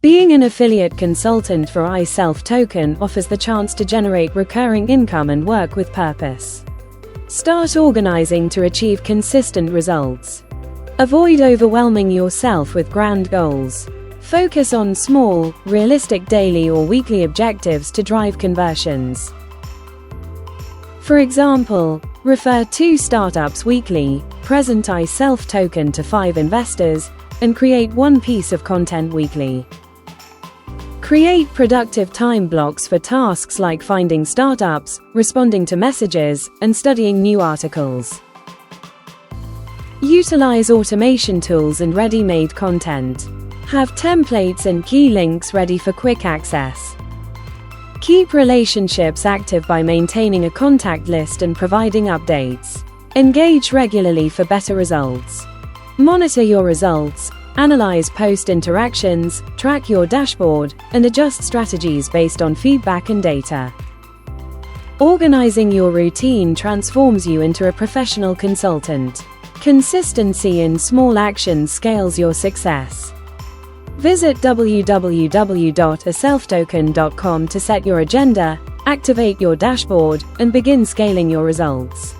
Being an affiliate consultant for iSelfToken offers the chance to generate recurring income and work with purpose. Start organizing to achieve consistent results. Avoid overwhelming yourself with grand goals. Focus on small, realistic daily or weekly objectives to drive conversions. For example, refer 2 startups weekly, present iSelfToken to 5 investors, and create 1 piece of content weekly. Create productive time blocks for tasks like finding startups, responding to messages, and studying new articles. Utilize automation tools and ready-made content. Have templates and key links ready for quick access. Keep relationships active by maintaining a contact list and providing updates. Engage regularly for better results. Monitor your results, analyze post interactions, track your dashboard, and adjust strategies based on feedback and data. Organizing your routine transforms you into a professional consultant. Consistency in small actions scales your success. Visit www.iselftoken.com to set your agenda, activate your dashboard, and begin scaling your results.